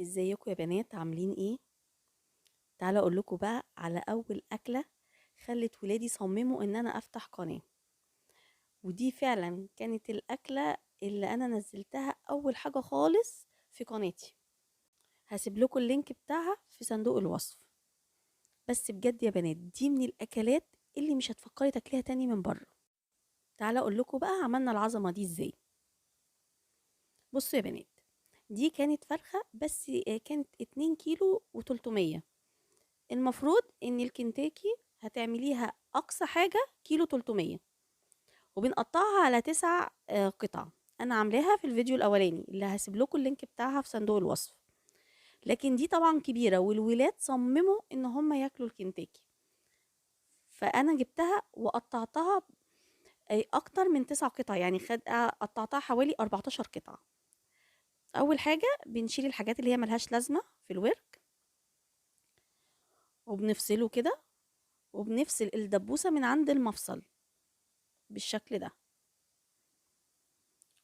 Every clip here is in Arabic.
ازيكم يا بنات عاملين ايه؟ تعالى اقول لكم بقى على اول اكله خلت ولادي صمموا ان انا افتح قناه. ودي فعلا كانت الاكله اللي انا نزلتها اول حاجه خالص في قناتي. هسيب لكم اللينك بتاعها في صندوق الوصف. بس بجد يا بنات دي من الاكلات اللي مش هتفكري تاكليها تاني من بره. تعالى اقول لكم بقى عملنا العظمه دي ازاي. بصوا يا بنات، دي كانت فرخه بس كانت 2 كيلو و300. المفروض ان الكنتاكي هتعمليها اقصى حاجة كيلو 300، وبنقطعها على 9 قطع. انا عاملاها في الفيديو الاولاني اللي هسيب لكم اللينك بتاعها في صندوق الوصف. لكن دي طبعا كبيرة والولاد صمموا ان هم ياكلوا الكنتاكي، فانا جبتها وقطعتها اكتر من 9 قطع، يعني قطعتها حوالي 14 قطعة. اول حاجة بنشيل الحاجات اللي هي ملهاش لازمة في الورك، وبنفصله كده، وبنفصل الدبوسة من عند المفصل بالشكل ده.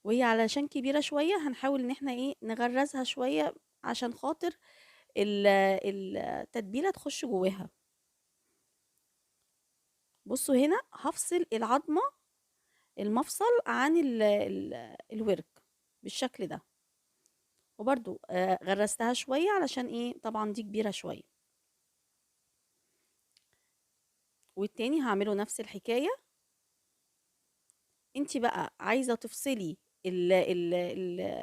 وهي علشان كبيرة شوية هنحاول ان احنا ايه نغرزها شوية عشان خاطر التتبيلة تخش جواها. بصوا هنا هفصل العظمة، المفصل عن الورك بالشكل ده. وبرضو غرزتها شوية علشان ايه، طبعا دي كبيرة شوية. والتاني هعمله نفس الحكاية. انتي بقى عايزة تفصلي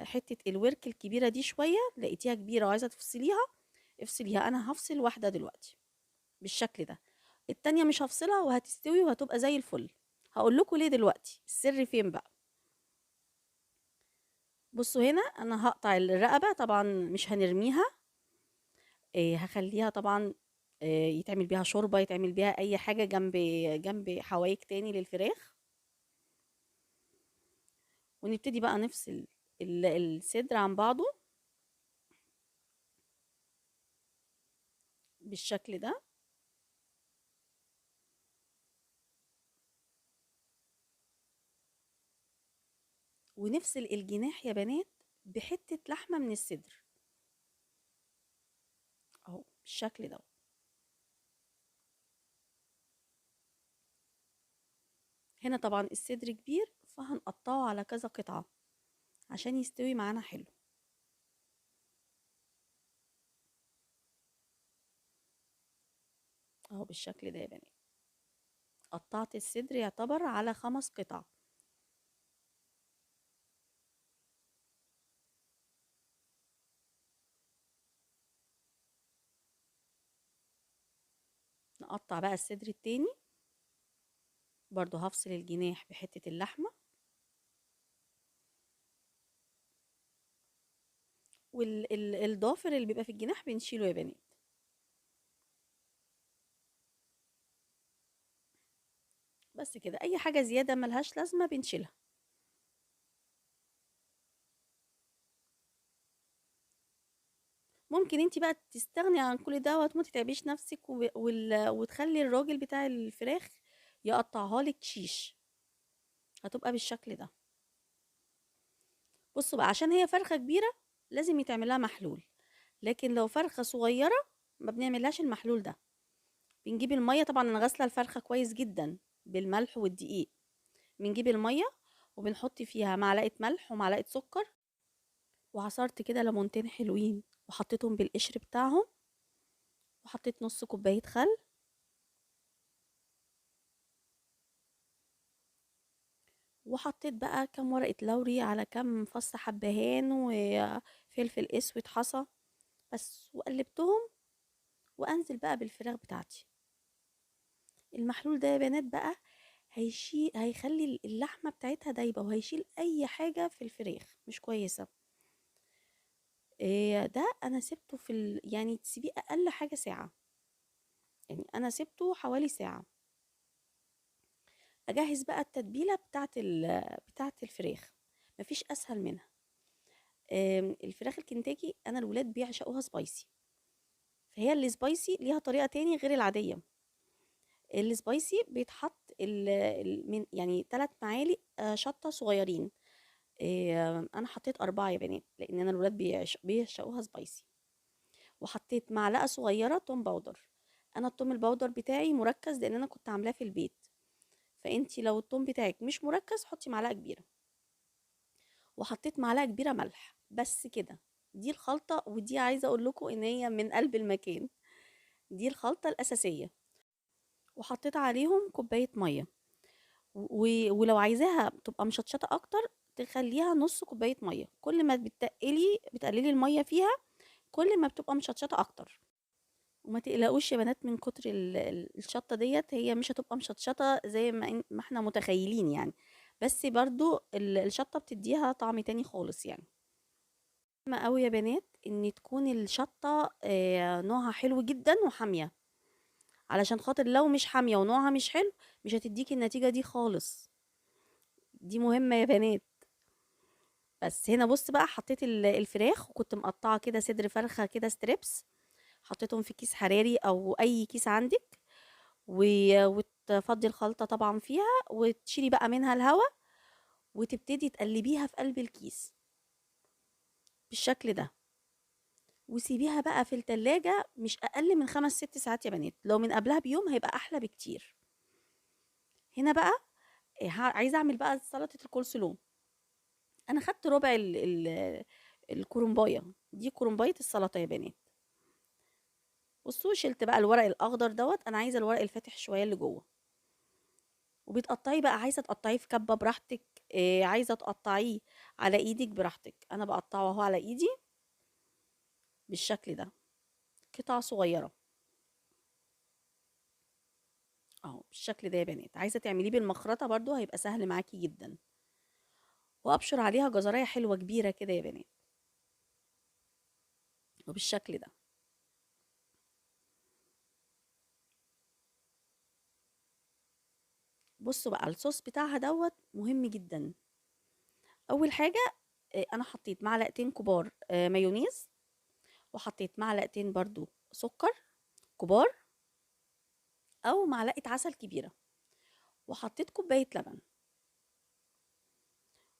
حتة الورك الكبيرة دي شوية، لقيتيها كبيرة وعايزة تفصليها، افصليها. انا هفصل واحدة دلوقتي بالشكل ده، التانية مش هفصلها وهتستوي وهتبقى زي الفل. هقول لكم ليه دلوقتي، السر فين بقى. بصوا هنا انا هقطع الرقبة، طبعا مش هنرميها. هخليها طبعا يتعمل بيها شوربة، يتعمل بيها اي حاجة جنب حوايك تاني للفراخ. ونبتدي بقى نفصل الصدر عن بعضه بالشكل ده. ونفصل الجناح يا بنات بحتة لحمة من الصدر اهو بالشكل ده. هنا طبعا الصدر كبير فهنقطعه على كذا قطعة عشان يستوي معانا حلو اهو بالشكل ده يا بنات. قطعت الصدر يعتبر على 5 قطع. نقطع بقى الصدر التاني، برضو هفصل الجناح بحتة اللحمة، والضافر اللي بيبقى في الجناح بنشيله يا بنات. بس كده، اي حاجة زيادة ملهاش لازمة بنشيلها. ممكن انت بقى تستغني عن كل ده وما تتعبيش نفسك وتخلي الراجل بتاع الفراخ يقطعها لك شيش، هتبقى بالشكل ده. بصوا بقى، عشان هي فرخة كبيرة لازم يتعمل لها محلول، لكن لو فرخة صغيرة ما بنعملهاش المحلول ده. بنجيب المية، طبعا انا غاسلة الفرخة كويس جدا بالملح والدقيق. بنجيب المية وبنحط فيها معلقة ملح ومعلقة سكر، وعصرت كده ليمونتين حلوين وحطيتهم بالقشر بتاعهم، وحطيت نص كوباية خل، وحطيت بقى كام ورقة لوري على كام فص حبهان وفلفل اسود حصى بس، وقلبتهم. وانزل بقى بالفراخ بتاعتي. المحلول ده يا بنات بقى هيخلي اللحمة بتاعتها دايبة، وهيشيل اي حاجة في الفراخ مش كويسة. إيه ده، انا سبته يعني تسيبيه اقل حاجة ساعة. يعني انا سبته حوالي ساعة. اجهز بقى التتبيلة بتاعت الفراخ. مفيش اسهل منها. الفراخ الكنتاكي انا الولاد بيعشقوها سبايسي، فهي السبايسي ليها طريقة تاني غير العادية. السبايسي بيتحط من يعني 3 معالق شطة صغيرين. انا حطيت 4 يا بنات لان انا الولاد بيعشقوها سبايسي. وحطيت معلقة صغيرة توم باودر. انا التوم الباودر بتاعي مركز لان انا كنت عاملاه في البيت، فانتي لو التوم بتاعك مش مركز حطي معلقة كبيرة. وحطيت معلقة كبيرة ملح، بس كده. دي الخلطة، ودي عايزة اقول لكم ان هي من قلب المكان، دي الخلطة الأساسية. وحطيت عليهم كوباية مية، ولو عايزاها تبقى مشطشطة اكتر تخليها نص كوباية مية. كل ما بتقللي المية فيها كل ما بتبقى مشطشطة اكتر. وما تقلقوش يا بنات من كتر الشطة ديت، هي مش هتبقى مشطشطة زي ما احنا متخيلين يعني، بس برضو الشطة بتديها طعم تاني خالص يعني. مهم قوي يا بنات ان تكون الشطة نوعها حلو جدا وحامية، علشان خاطر لو مش حامية ونوعها مش حلو مش هتديكي النتيجة دي خالص. دي مهمة يا بنات. بس هنا بص بقى، حطيت الفراخ، وكنت مقطعة كده صدر فرخة كده ستريبس، حطيتهم في كيس حراري او اي كيس عندك، وتفضي الخلطة طبعا فيها، وتشيلي بقى منها الهواء، وتبتدي تقلبيها في قلب الكيس بالشكل ده، وسيبيها بقى في التلاجة مش اقل من 5 6 ساعات يا بنات، لو من قبلها بيوم هيبقى احلى بكتير. هنا بقى عايزه اعمل بقى سلطه الكولسلو. انا خدت ربع الكرنبايه، دي كرنبايه السلطه يا بنات. بصوا شلت بقى الورق الاخضر دوت، انا عايزه الورق الفاتح شويه اللي جوه. وبتقطعي بقى، عايزه تقطعيه في كبه براحتك، عايزه تقطعيه على ايدك براحتك. انا بقطعه اهو على ايدي بالشكل ده، قطع صغيره اهو بالشكل ده يا بنات. عايزه تعمليه بالمخرطه برضو هيبقى سهل معاكي جدا. وابشر عليها جزرايه حلوه كبيره كده يا بنات، وبالشكل ده. بصوا بقى الصوص بتاعها دوت مهم جدا. اول حاجه انا حطيت معلقتين كبار مايونيز، وحطيت معلقتين برضو سكر كبار، او معلقه عسل كبيره، وحطيت كوبايه لبن.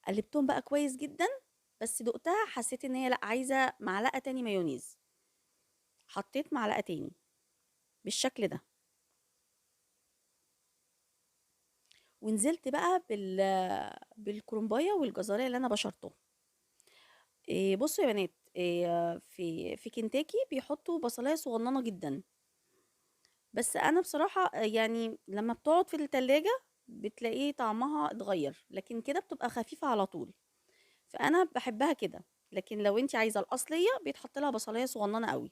قلبتهم بقى كويس جدا، بس دقتها حسيت ان هي لا، عايزه معلقه تاني مايونيز. حطيت معلقه تاني بالشكل ده، ونزلت بقى بالكرنبايه والجزريه اللي انا بشرتهم. بصوا يا بنات، في كنتاكي بيحطوا بصلايه صغننه جدا، بس انا بصراحة يعني لما بتقعد في التلاجة بتلاقيه طعمها اتغير، لكن كده بتبقى خفيفة على طول، فانا بحبها كده. لكن لو انت عايزة الاصلية بيتحط لها بصلاية صغننة قوي.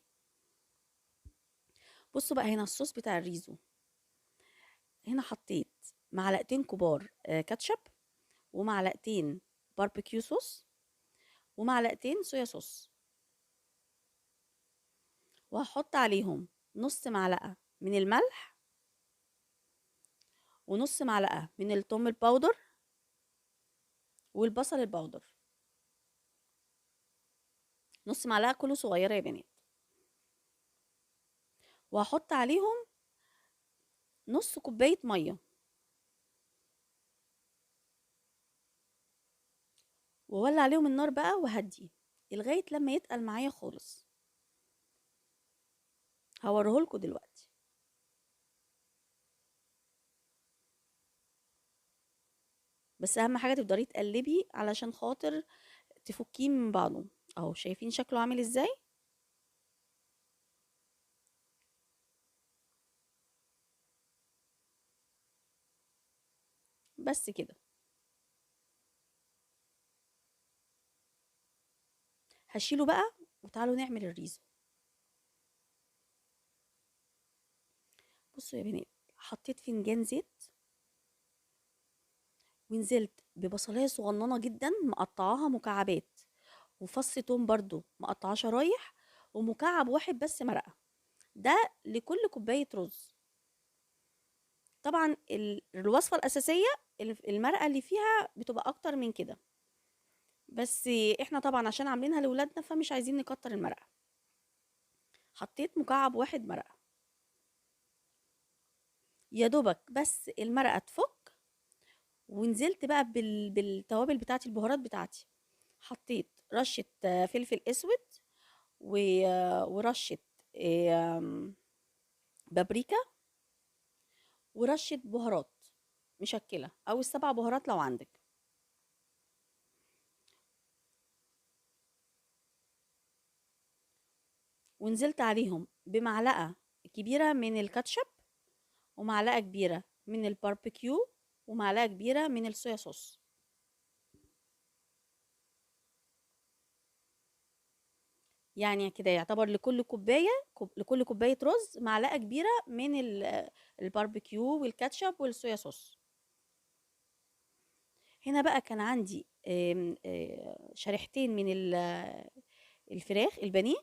بصوا بقى هنا الصوص بتاع الريزو. هنا حطيت معلقتين كبار كاتشب، ومعلقتين باربيكيو صوص، ومعلقتين صويا صوص. وهحط عليهم نص معلقة من الملح، ونص معلقة من التوم الباودر، والبصل الباودر، نص معلقة كله صغيرة يا بنات. وهحط عليهم نص كوباية مية، وولع عليهم النار بقى وهدي لغاية لما يتقل معايا خالص. هوريهولكوا دلوقتي. بس اهم حاجة تفضلي تقلبي علشان خاطر تفكيه من بعضه. اهو شايفين شكله عامل ازاي. بس كده. هشيله بقى، وتعالوا نعمل الريزو. بصوا يا بنات، حطيت فنجان زيت، ونزلت ببصلاية صغننة جدا مقطعاها مكعبات، وفص توم برضو مقطعاه شرايح، ومكعب واحد بس مرقة. ده لكل كوباية رز. طبعا الوصفة الأساسية المرقة اللي فيها بتبقى أكتر من كده، بس احنا طبعا عشان عاملينها لولادنا فمش عايزين نكتر المرقة. حطيت مكعب واحد مرقة، يا دوبك بس المرقة تفك. ونزلت بقى بالتوابل بتاعتي، البهارات بتاعتي. حطيت رشة فلفل أسود، ورشه بابريكا، ورشه بهارات مشكله او السبع بهارات لو عندك. ونزلت عليهم بمعلقه كبيره من الكاتشب، ومعلقه كبيره من الباربيكيو، ومعلقه كبيره من الصويا صوص. يعني كده يعتبر لكل كوبايه رز معلقه كبيره من الباربيكيو والكاتشب والصويا صوص. هنا بقى كان عندي شريحتين من الفراخ البانيه،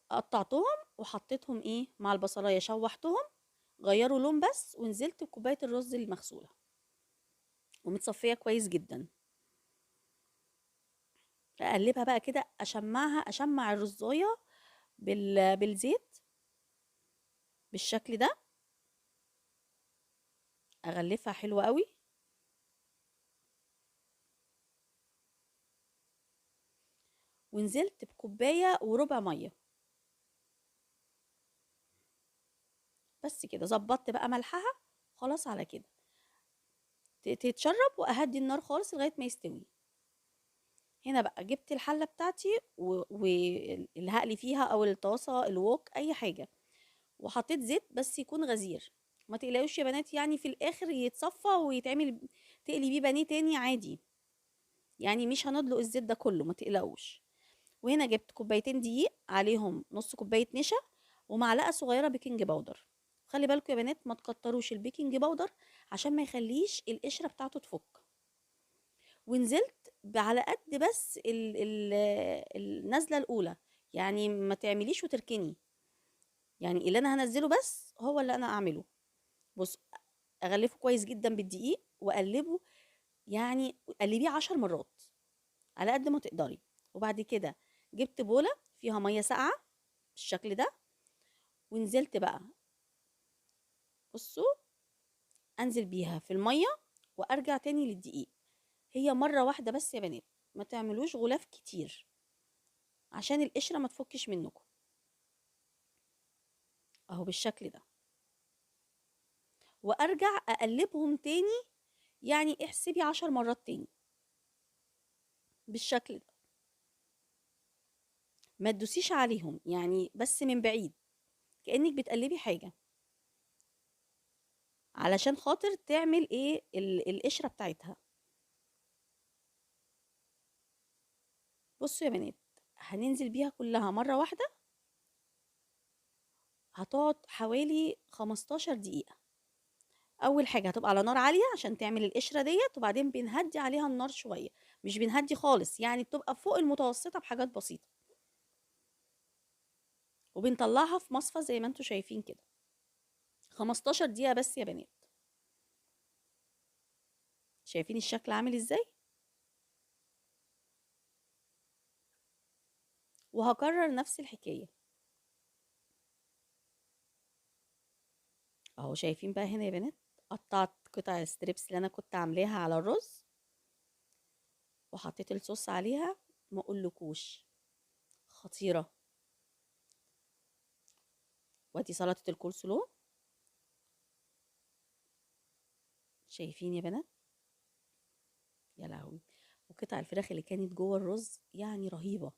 قطعتهم وحطيتهم مع البصلايه، شوحتهم غيروا لون بس، ونزلت بكوبايه الرز المغسوله ومتصفيه كويس جدا. اقلبها بقى كده، اشمع الرزايه بالزيت بالشكل ده، اغلفها حلوه قوي. ونزلت بكوبايه وربع ميه بس كده، ظبطت بقى ملحها. خلاص على كده تتشرب، واهدي النار خالص لغايه ما يستوي. هنا بقى جبت الحله بتاعتي واللي هقلي فيها، او الطاسه الوok اي حاجه، وحطيت زيت بس يكون غزير. ما تقلقوش يا بنات، يعني في الاخر يتصفى ويتعمل تقلي بيه بانيه تاني عادي، يعني مش هندلق الزيت ده كله، ما تقلقوش. وهنا جبت كوبايتين دقيق، عليهم نص كوبايه نشا، ومعلقه صغيره بيكنج باودر. خلي بالكم يا بنات ما تكتروش البيكنج باودر عشان ما يخليش القشره بتاعته تفك. ونزلت على قد بس النزله الاولى، يعني ما تعمليش وتركني، يعني اللي انا هنزله بس هو اللي انا اعمله. بص، اغلفه كويس جدا بالدقيق واقلبه، يعني قلبيه 10 مرات على قد ما تقدري. وبعد كده جبت بوله فيها ميه ساقعه بالشكل ده، ونزلت بقى، بصوا، انزل بيها في الميه وارجع تاني للدقيق. هي مره واحده بس يا بنات، ما تعملوش غلاف كتير عشان القشره ما تفكش منكم. اهو بالشكل ده، وارجع اقلبهم تاني، يعني احسبي 10 مرات تاني بالشكل ده. ما تدوسيش عليهم، يعني بس من بعيد كأنك بتقلبي حاجة، علشان خاطر تعمل القشرة بتاعتها. بصوا يا بنات، هننزل بيها كلها مرة واحدة، هتقعد حوالي 15 دقيقة. أول حاجة هتبقى على نار عالية عشان تعمل القشرة ديت، وبعدين بنهدي عليها النار شوية، مش بنهدي خالص، يعني بتبقى فوق المتوسطة بحاجات بسيطة، وبنطلعها في مصفى زي ما انتوا شايفين كده. 15 دقيقة بس يا بنات. شايفين الشكل عامل ازاي؟ وهكرر نفس الحكاية. اهو شايفين بقى هنا يا بنات، قطعت قطع الستريبس اللي انا كنت عاملاها على الرز، وحطيت الصوص عليها، ما اقولكوش خطيرة. وادي سلطة الكول سلو، شايفين يا بنات؟ يا لهوي. وقطع الفراخ اللي كانت جوه الرز يعني رهيبة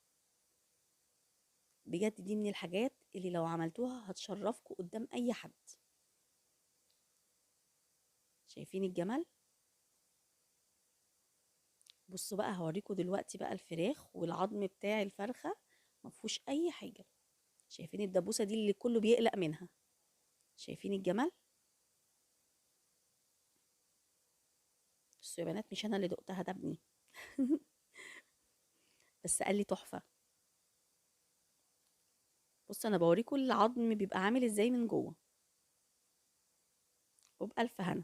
بجد، دي من الحاجات اللي لو عملتوها هتشرفكوا قدام اي حد. شايفين الجمال؟ بصوا بقى، هوريكم دلوقتي بقى الفراخ والعظم بتاع الفرخة ما فيهوش اي حاجة. شايفين الدبوسة دي اللي كله بيقلق منها؟ شايفين الجمال؟ بصوا يا بنات، مش انا اللي دقتها، ده ابني. بس قال لي تحفة. بص، انا بوريكم العظم بيبقى عامل ازاي من جوه، وبألف هنا.